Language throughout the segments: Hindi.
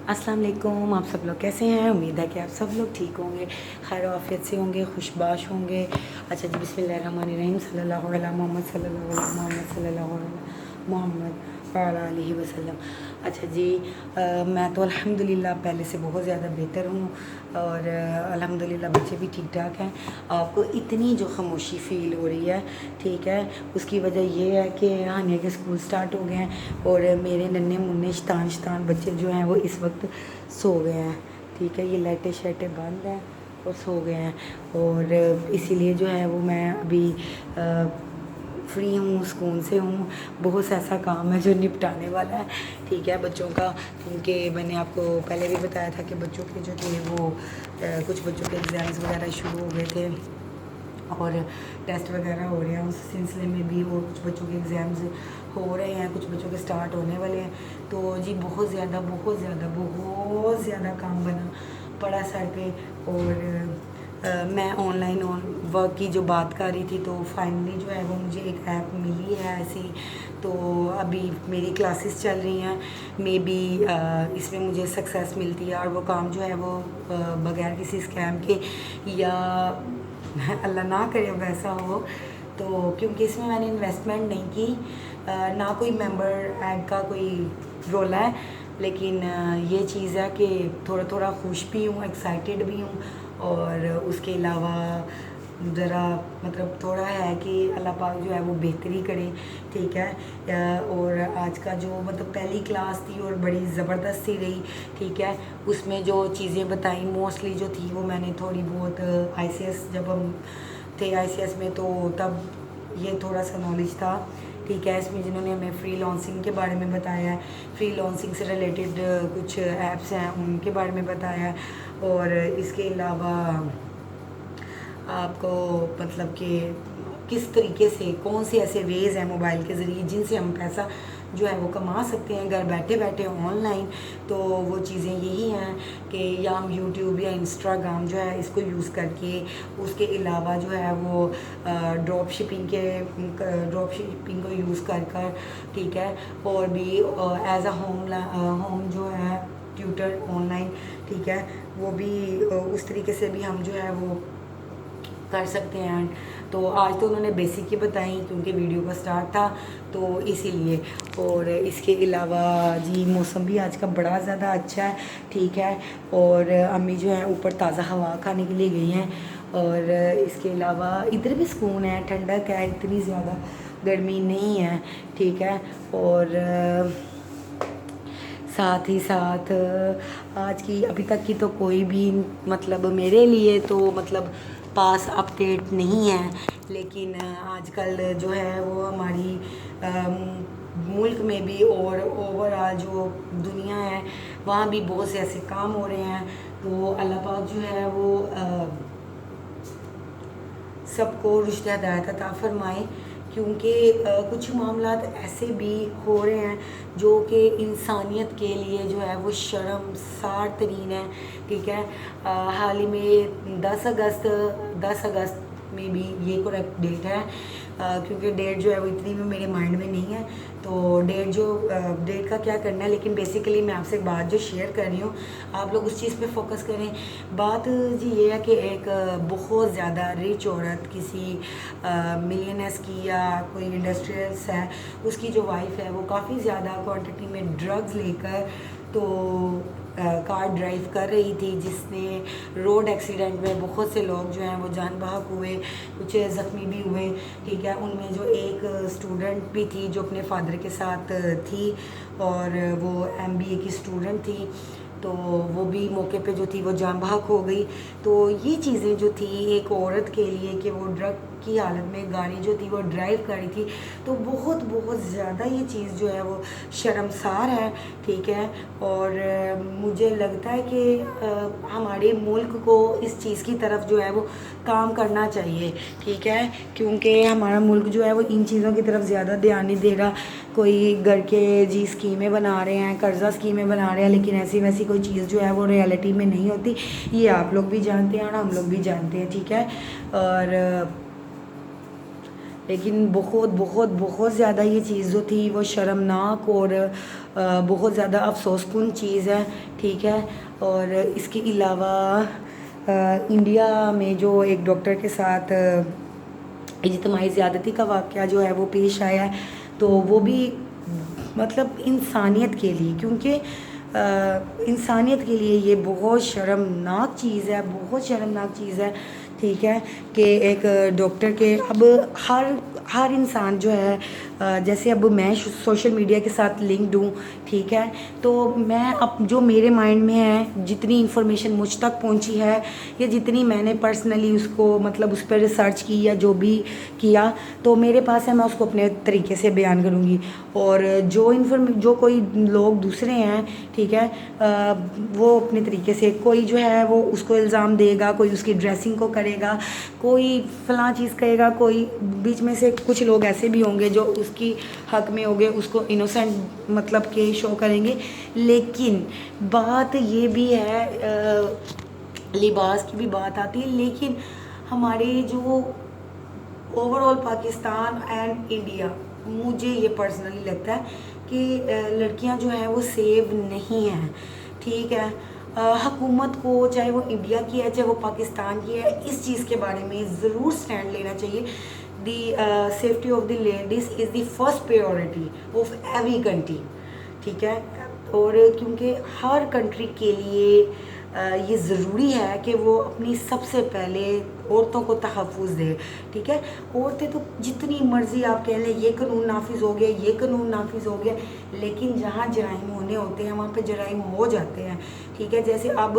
अस्सलाम वालेकुम। आप सब लोग कैसे हैं? उम्मीद है कि आप सब लोग ठीक होंगे, खैर आफियत से होंगे, खुशबाश होंगे। अच्छा जी, बिस्मिल्लाहिर्रहमानिर्रहीम। सल्लल्लाहु अला मोहम्मद सल्लल्लाहु अला मोहम्मद सल्लल्लाहु अला मोहम्मद वअला आलिहि वसल्लम। अच्छा जी, मैं तो अल्हम्दुलिल्लाह पहले से बहुत ज़्यादा बेहतर हूँ और अल्हम्दुलिल्लाह बच्चे भी ठीक ठाक हैं। आपको इतनी जो खामोशी फ़ील हो रही है, ठीक है, उसकी वजह ये है कि हानिया के स्कूल स्टार्ट हो गए हैं और मेरे नन्हे मुन्ने शैतान शैतान बच्चे जो हैं वो इस वक्त सो गए हैं। ठीक है, ये लाइटें शाइटें बंद हैं और सो गए हैं और इसीलिए जो है वो मैं अभी फ्री हूँ, सुकून से हूँ। बहुत सा ऐसा काम है जो निपटाने वाला है, ठीक है, बच्चों का, क्योंकि मैंने आपको पहले भी बताया था कि बच्चों के जो थे वो कुछ बच्चों के एग्ज़ाम्स वगैरह शुरू हो गए थे और टेस्ट वगैरह हो रहे हैं। उस सिलसिले में भी और कुछ बच्चों के एग्ज़ाम्स हो रहे हैं, कुछ बच्चों के स्टार्ट होने वाले हैं। तो जी बहुत ज़्यादा बहुत ज़्यादा बहुत ज़्यादा काम बना पड़ा सर पे और मैं ऑनलाइन वर्क की जो बात कर रही थी, तो फाइनली जो है वो मुझे एक ऐप मिली है ऐसी। तो अभी मेरी क्लासेस चल रही हैं, मे बी इसमें मुझे सक्सेस मिलती है और वो काम जो है वो बगैर किसी स्कैम के या अल्लाह ना करे वैसा हो, तो क्योंकि इसमें मैंने इन्वेस्टमेंट नहीं की, ना कोई मेंबर ऐड का कोई रोला है, लेकिन ये चीज़ है कि थोड़ा थोड़ा खुश भी हूँ, एक्साइटेड भी हूँ और उसके अलावा ज़रा मतलब थोड़ा है कि अल्लाह पाक जो है वो बेहतरी करे, ठीक है। और आज का जो मतलब पहली क्लास थी और बड़ी ज़बरदस्त सी रही, ठीक है, उसमें जो चीज़ें बताई मोस्टली जो थी वो मैंने थोड़ी बहुत आईसीएस जब हम थे आईसीएस में तो तब ये थोड़ा सा नॉलेज था, ठीक है। इसमें जिन्होंने हमें फ्री लॉन्सिंग के बारे में बताया है, फ्री लॉन्सिंग से रिलेटेड कुछ ऐप्स हैं उनके बारे में बताया है और इसके अलावा आपको मतलब कि किस तरीके से कौन से ऐसे वेज़ हैं मोबाइल के ज़रिए जिनसे हम पैसा जो है वो कमा सकते हैं घर बैठे बैठे ऑनलाइन। तो वो चीज़ें यही हैं कि या हम यूट्यूब या इंस्टाग्राम जो है इसको यूज़ करके, उसके अलावा जो है वो ड्रॉप शिपिंग को यूज़ कर कर, ठीक है, और भी एज अ होम जो है ट्यूटर ऑनलाइन, ठीक है, वो भी उस तरीके से भी हम जो है वो कर सकते हैं। तो आज तो उन्होंने बेसिक ही बताई क्योंकि वीडियो का स्टार्ट था तो इसीलिए। और इसके अलावा जी मौसम भी आज का बड़ा ज़्यादा अच्छा है, ठीक है, और अम्मी जो है ऊपर ताज़ा हवा खाने के लिए गई हैं और इसके अलावा इधर भी सुकून है, ठंडक है, इतनी ज़्यादा गर्मी नहीं है, ठीक है। और साथ ही साथ आज की अभी तक की तो कोई भी मतलब मेरे लिए तो मतलब पास अपडेट नहीं है, लेकिन आजकल जो है वो हमारी मुल्क में भी और ओवरऑल जो दुनिया है वहाँ भी बहुत से ऐसे काम हो रहे हैं। तो अल्लाह पाक जो है वो सबको रुश्द हिदायत अता फरमाए, क्योंकि कुछ मामलात ऐसे भी हो रहे हैं जो कि इंसानियत के लिए जो है वो शर्मसार तरीन है, ठीक है। हाल ही में 10 अगस्त में भी ये करेक्ट डेट है, क्योंकि डेट जो है वो इतनी में मेरे माइंड में नहीं है, तो डेट का क्या करना है, लेकिन बेसिकली मैं आपसे एक बात जो शेयर कर रही हूँ आप लोग उस चीज़ पे फोकस करें। बात जी ये है कि एक बहुत ज़्यादा रिच औरत किसी मिलियनर्स की या कोई इंडस्ट्रियल्स है, उसकी जो वाइफ है वो काफ़ी ज़्यादा क्वांटिटी में ड्रग्स लेकर तो कार ड्राइव कर रही थी, जिसने रोड एक्सीडेंट में बहुत से लोग जो हैं वो जान बहक हुए, कुछ ज़ख्मी भी हुए, ठीक है। उनमें जो एक स्टूडेंट भी थी जो अपने फादर के साथ थी और वो एमबीए की स्टूडेंट थी, तो वो भी मौके पे जो थी वो जान बहक हो गई। तो ये चीज़ें जो थी एक औरत के लिए कि वो ड्रग की हालत में गाड़ी जो थी वो ड्राइव कर रही थी, तो बहुत बहुत ज़्यादा ये चीज़ जो है वो शर्मसार है, ठीक है। और मुझे लगता है कि हमारे मुल्क को इस चीज़ की तरफ जो है वो काम करना चाहिए, ठीक है, क्योंकि हमारा मुल्क जो है वो इन चीज़ों की तरफ ज़्यादा ध्यान नहीं दे रहा। कोई घर के जी स्कीमें बना रहे हैं, कर्जा स्कीमें बना रहे हैं, लेकिन ऐसी वैसी कोई चीज़ जो है वो रियलिटी में नहीं होती, ये आप लोग भी जानते हैं और हम लोग भी जानते हैं, ठीक है। और लेकिन बहुत बहुत बहुत ज़्यादा ये चीज़ जो थी वो शर्मनाक और बहुत ज़्यादा अफसोसकुन चीज़ है, ठीक है। और इसके अलावा इंडिया में जो एक डॉक्टर के साथ इज्तिमाई ज़्यादती का वाक़या जो है वो पेश आया है, तो वो भी मतलब इंसानियत के लिए, क्योंकि इंसानियत के लिए ये बहुत शर्मनाक चीज़ है, बहुत शर्मनाक चीज़ है, ठीक है। कि एक डॉक्टर के अब हर हर इंसान जो है जैसे अब मैं सोशल मीडिया के साथ लिंक्ड हूँ, ठीक है। तो मैं अब जो मेरे माइंड में है, जितनी इन्फॉर्मेशन मुझ तक पहुँची है या जितनी मैंने पर्सनली उसको मतलब उस पर रिसर्च की या जो भी किया, तो मेरे पास है, मैं उसको अपने तरीके से बयान करूँगी। और जो कोई लोग दूसरे हैं, ठीक है, वो अपने तरीके से, कोई जो है वो उसको इल्ज़ाम देगा, कोई उसकी ड्रेसिंग को करेगा, कोई फ़लाँ चीज़ कहेगा, कोई बीच में से कुछ लोग ऐसे भी होंगे जो उसकी हक में होंगे, उसको इनोसेंट मतलब के शो करेंगे। लेकिन बात ये भी है, लिबास की भी बात आती है, लेकिन हमारे जो ओवरऑल पाकिस्तान एंड इंडिया, मुझे ये पर्सनली लगता है कि लड़कियां जो हैं वो सेव नहीं हैं, ठीक है। हुकूमत को, चाहे वो इंडिया की है चाहे वो पाकिस्तान की है, इस चीज़ के बारे में ज़रूर स्टैंड लेना चाहिए। The safety of the ladies is the first priority of every country, ठीक है। और क्योंकि हर कंट्री के लिए ये ज़रूरी है कि वो अपनी सबसे पहले औरतों को तहफ़्फ़ुज़ दे, ठीक है। औरतें तो जितनी मर्ज़ी आप कह लें ये कानून नाफिज़ हो गया, ये कानून नाफिज़ हो गया, लेकिन जहाँ जराइम होने होते हैं वहाँ पे जराइम हो जाते हैं, ठीक है। जैसे अब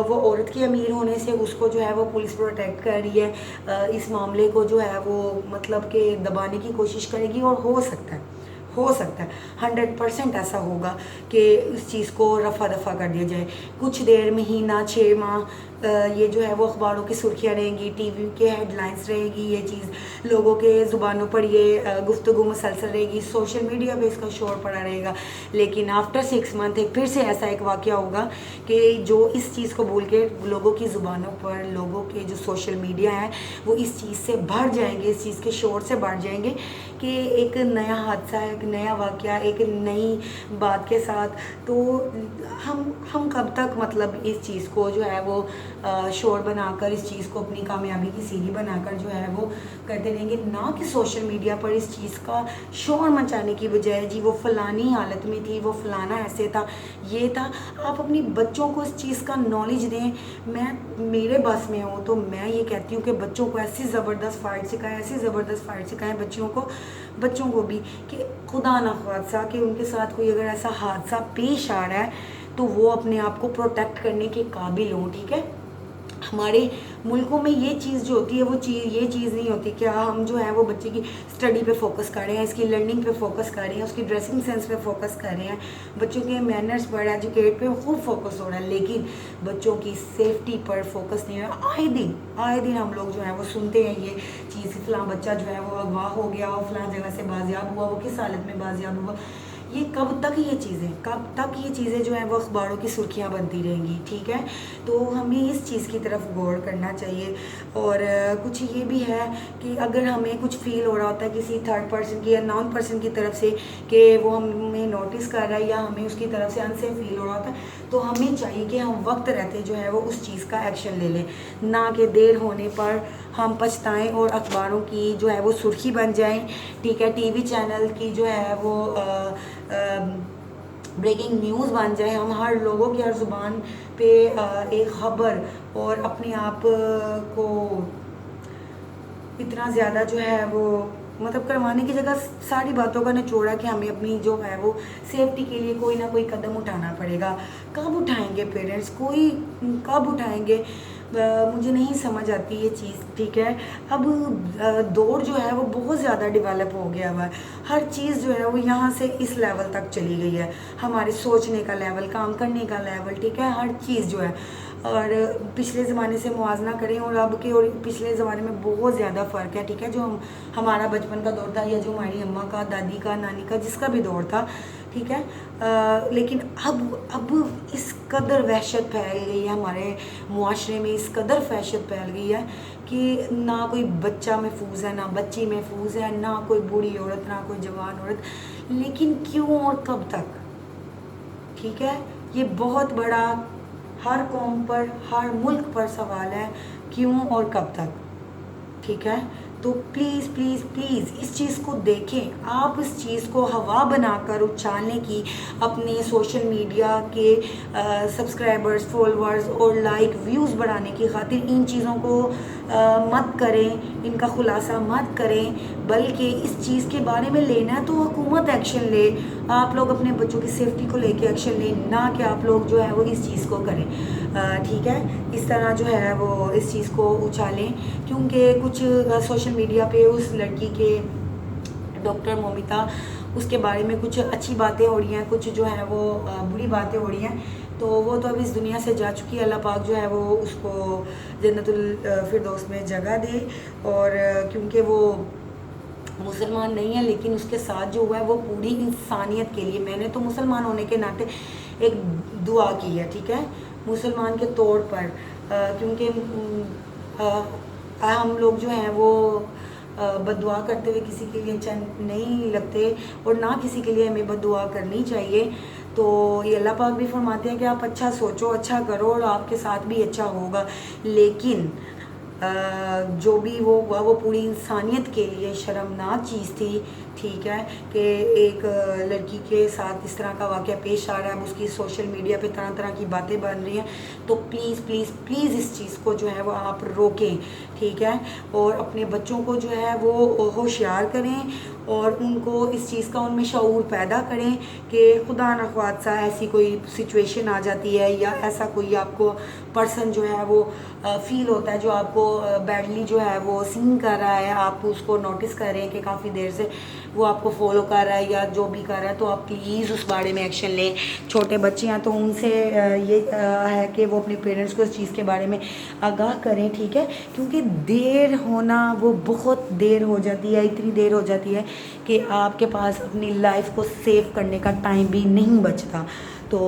वो औरत के अमीर होने से उसको जो है वो पुलिस प्रोटेक्ट कर रही है, इस मामले को जो है वो मतलब कि दबाने की कोशिश करेगी, और हो सकता है 100% ऐसा होगा कि इस चीज़ को रफ़ा दफ़ा कर दिया जाए। कुछ देर, महीना, 6 माह ये जो है वो अखबारों की सुर्खियाँ रहेंगी, टीवी के हेडलाइंस रहेगी, ये चीज़ लोगों के ज़ुबानों पर ये गुफ्तगू मुसलसल रहेगी, सोशल मीडिया पे इसका शोर पड़ा रहेगा। लेकिन आफ्टर 6 मंथ एक फिर से ऐसा एक वाक़या होगा कि जो इस चीज़ को भूल के लोगों की ज़ुबानों पर, लोगों के जो सोशल मीडिया है वो इस चीज़ से भर जाएंगे, इस चीज़ के शोर से भर जाएंगे कि एक नया हादसा, एक नया वाक़या, एक नई बात के साथ, तो हम कब तक मतलब इस चीज़ को जो है वो शोर बनाकर, इस चीज़ को अपनी कामयाबी की सीढ़ी बनाकर जो है वो करते रहेंगे। ना कि सोशल मीडिया पर इस चीज़ का शोर मचाने की बजाय, जी वो फ़लानी हालत में थी, वो फ़लाना ऐसे था, ये था। आप अपनी बच्चों को इस चीज़ का नॉलेज दें। मेरे बस में हो तो मैं ये कहती हूँ कि बच्चों को ऐसी ज़बरदस्त फ़ाइट सिखाएं, ऐसी ज़बरदस्त फ़ाइट सिखाएं बच्चों को भी, कि खुदा ना खासा कि उनके साथ कोई अगर ऐसा हादसा पेश आ रहा है तो वो अपने आप को प्रोटेक्ट करने के काबिल हों, ठीक है। हमारे मुल्कों में ये चीज़ जो होती है वो ये चीज़ नहीं होती कि हम जो है वो बच्चे की स्टडी पे फोकस कर रहे हैं, इसकी लर्निंग पे फोकस कर रहे हैं, उसकी ड्रेसिंग सेंस पे फोकस कर रहे हैं, बच्चों के मैनर्स पर, एजुकेट पे खूब फोकस हो रहा है, लेकिन बच्चों की सेफ्टी पर फोकस नहीं है। आए दिन हम लोग जो है वो सुनते हैं ये चीज़, फ़लाँ बच्चा जो है वो अगवा हो गया, वो फ़लाँ जगह से बाजियाब हुआ, वो किस हालत में बाजियाब हुआ। ये कब तक ये चीज़ें जो हैं वो अखबारों की सुर्खियाँ बनती रहेंगी, ठीक है। तो हमें इस चीज़ की तरफ गौर करना चाहिए। और कुछ ये भी है कि अगर हमें कुछ फील हो रहा होता है किसी थर्ड पर्सन की या नॉन पर्सन की तरफ से कि वो हमें नोटिस कर रहा है या हमें उसकी तरफ से अनसेफ फील हो रहा होता है, तो हमें चाहिए कि हम वक्त रहते जो है वो उस चीज़ का एक्शन ले लें, ना कि देर होने पर हम पछताएं और अखबारों की जो है वो सुर्खी बन जाएं, ठीक है। टीवी चैनल की जो है वो ब्रेकिंग न्यूज़ बन जाए, हम हर लोगों की हर ज़ुबान पे एक ख़बर और अपने आप को इतना ज़्यादा जो है वो मतलब करवाने की जगह सारी बातों का निचोड़ा कि हमें अपनी जो है वो सेफ्टी के लिए कोई ना कोई कदम उठाना पड़ेगा। कब उठाएंगे पेरेंट्स, कोई कब उठाएंगे, मुझे नहीं समझ आती ये चीज़, ठीक है। अब दौर जो है वो बहुत ज़्यादा डेवलप हो गया हुआ है, हर चीज़ जो है वो यहाँ से इस लेवल तक चली गई है, हमारे सोचने का लेवल, काम करने का लेवल, ठीक है, हर चीज़ जो है। और पिछले ज़माने से मुआवजा करें और अब के और पिछले ज़माने में बहुत ज़्यादा फ़र्क है, ठीक है। जो हमारा बचपन का दौर था या जो हमारी अम्मा का, दादी का, नानी का, जिसका भी दौर था, ठीक है। लेकिन अब इस कदर वहशत फैल गई है हमारे मुआशरे में, इस कदर वहशत फैल गई है कि ना कोई बच्चा महफूज है, ना बच्ची महफूज है, ना कोई बूढ़ी औरत, ना कोई जवान औरत। लेकिन क्यों और कब तक? ठीक है, ये बहुत बड़ा हर कौम पर, हर मुल्क पर सवाल है, क्यों और कब तक? ठीक है, तो प्लीज़ प्लीज़ प्लीज़ इस चीज़ को देखें। आप इस चीज़ को हवा बनाकर उछालने की अपने सोशल मीडिया के सब्सक्राइबर्स, फॉलोअर्स और लाइक व्यूज़ बढ़ाने की खातिर इन चीज़ों को मत करें, इनका खुलासा मत करें, बल्कि इस चीज़ के बारे में लेना है तो हुकूमत एक्शन ले। आप लोग अपने बच्चों की सेफ्टी को लेके एक्शन लें, ना कि आप लोग जो है वो इस चीज़ को करें। ठीक है, इस तरह जो है वो इस चीज़ को उछालें, क्योंकि कुछ सोशल मीडिया पे उस लड़की के, डॉक्टर मोमिता, उसके बारे में कुछ अच्छी बातें हो रही हैं, कुछ जो है वो बुरी बातें हो रही हैं। तो वो तो अब इस दुनिया से जा चुकी है, अल्लाह पाक जो है वो उसको जन्नतुल फिरदौस में जगह दे। और क्योंकि वो मुसलमान नहीं है, लेकिन उसके साथ जो हुआ है वो पूरी इंसानियत के लिए, मैंने तो मुसलमान होने के नाते एक दुआ की है, ठीक है, मुसलमान के तौर पर, क्योंकि हम लोग जो हैं वो बद्दुआ करते हुए किसी के लिए अच्छा नहीं लगते, और ना किसी के लिए हमें बद्दुआ करनी चाहिए। तो ये अल्लाह पाक भी फरमाते हैं कि आप अच्छा सोचो, अच्छा करो, और आपके साथ भी अच्छा होगा। लेकिन जो भी वो हुआ वो पूरी इंसानियत के लिए शर्मनाक चीज़ थी। ठीक है, कि एक लड़की के साथ इस तरह का वाक़या पेश आ रहा है, उसकी सोशल मीडिया पे तरह तरह की बातें बन रही हैं। तो प्लीज़ प्लीज़ प्लीज़ इस चीज़ को जो है वो आप रोकें, ठीक है, और अपने बच्चों को जो है वो होशियार करें, और उनको इस चीज़ का उनमें शऊर पैदा करें कि खुदा न ख्वास्ता ऐसी कोई सिचुएशन आ जाती है, या ऐसा कोई आपको पर्सन जो है वो फील होता है जो आपको बैडली जो है वो सीन कर रहा है, आप उसको नोटिस कर रहे हैं कि काफ़ी देर से वो आपको फॉलो कर रहा है या जो भी कर रहा है, तो आप प्लीज़ उस बारे में एक्शन लें। छोटे बच्चे हैं तो उनसे ये है कि वो अपने पेरेंट्स को इस चीज़ के बारे में आगाह करें, ठीक है, क्योंकि देर होना वो बहुत देर हो जाती है, इतनी देर हो जाती है कि आपके पास अपनी लाइफ को सेव करने का टाइम भी नहीं बचता। तो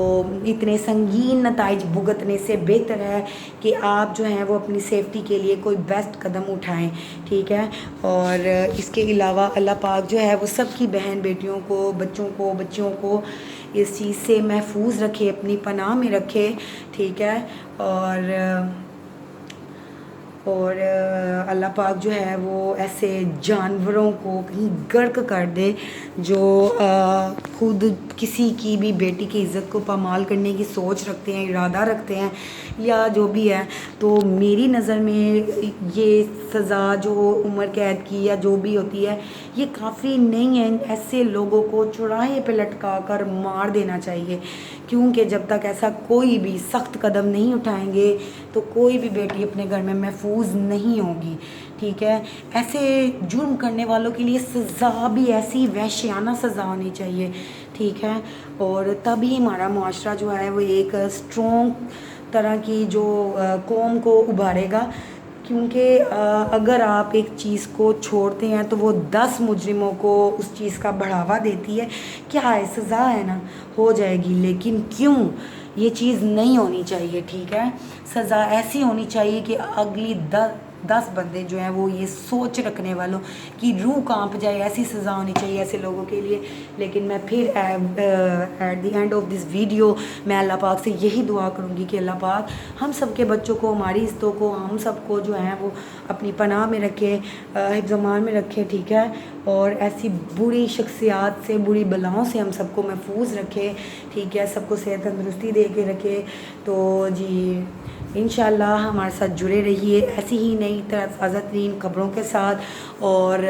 इतने संगीन नताइज भुगतने से बेहतर है कि आप जो हैं वो अपनी सेफ्टी के लिए कोई बेस्ट कदम उठाएं, ठीक है। और इसके अलावा अल्लाह पाक जो है वो सबकी बहन बेटियों को, बच्चों को, बच्चियों को इस चीज़ से महफूज रखे, अपनी पनाह में रखे, ठीक है। और अल्लाह पाक जो है वो ऐसे जानवरों को कहीं गर्क कर दे जो खुद किसी की भी बेटी की इज़्ज़त को पामाल करने की सोच रखते हैं, इरादा रखते हैं, या जो भी है। तो मेरी नज़र में ये सज़ा जो उम्र कैद की या जो भी होती है ये काफ़ी नहीं है। ऐसे लोगों को चौराहे पे लटका कर मार देना चाहिए, क्योंकि जब तक ऐसा कोई भी सख्त कदम नहीं उठाएंगे तो कोई भी बेटी अपने घर में महफूज नहीं होगी, ठीक है। ऐसे जुर्म करने वालों के लिए सज़ा भी ऐसी वहशियाना सज़ा होनी चाहिए, ठीक है। और तभी हमारा मुआशरा जो है वो एक स्ट्रॉन्ग तरह की जो कौम को उभारेगा, क्योंकि अगर आप एक चीज़ को छोड़ते हैं तो वो 10 मुजरिमों को उस चीज़ का बढ़ावा देती है। क्या है, सज़ा है ना, हो जाएगी, लेकिन क्यों ये चीज़ नहीं होनी चाहिए, ठीक है। सज़ा ऐसी होनी चाहिए कि अगली 10 बंदे जो हैं वो ये सोच रखने वालों की रूह कांप जाए, ऐसी सज़ा होनी चाहिए ऐसे लोगों के लिए। लेकिन मैं फिर at the end of this video मैं अल्लाह पाक से यही दुआ करूँगी कि अल्लाह पाक हम सब के बच्चों को, हमारी इज़्ज़तों को, हम सबको जो है वो अपनी पनाह में रखे, हिफ्ज़-ओ-मान में रखे, ठीक है। और ऐसी बुरी शख्सियात से, बुरी बलाओं से हम सबको महफूज रखे, ठीक है, सबको सेहत तंदुरुस्ती दे के रखे। तो जी इंशाल्लाह हमारे साथ जुड़े रहिए ऐसी ही नई ताज़ा तरीन खबरों के साथ, और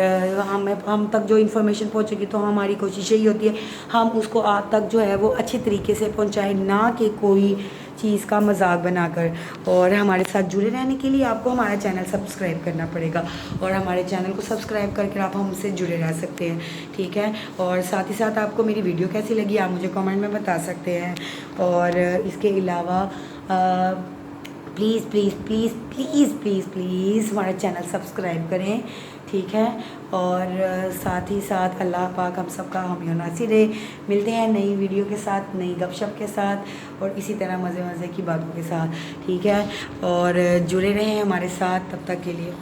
हम तक जो इन्फॉर्मेशन पहुंचेगी तो हमारी कोशिश यही होती है हम उसको आप तक जो है वो अच्छे तरीके से पहुंचाएं, ना कि कोई चीज़ का मजाक बनाकर। और हमारे साथ जुड़े रहने के लिए आपको हमारा चैनल सब्सक्राइब करना पड़ेगा, और हमारे चैनल को सब्सक्राइब करके आप हमसे जुड़े रह सकते हैं, ठीक है। और साथ ही साथ आपको मेरी वीडियो कैसी लगी आप मुझे कमेंट में बता सकते हैं। और इसके अलावा please please please please please please हमारा चैनल सब्सक्राइब करें, ठीक है। और साथ ही साथ अल्लाह पाक हम सबका हामी और नासिर रहे। मिलते हैं नई वीडियो के साथ, नई गपशप के साथ और इसी तरह मज़े मज़े की बातों के साथ, ठीक है। और जुड़े रहें हमारे साथ, तब तक के लिए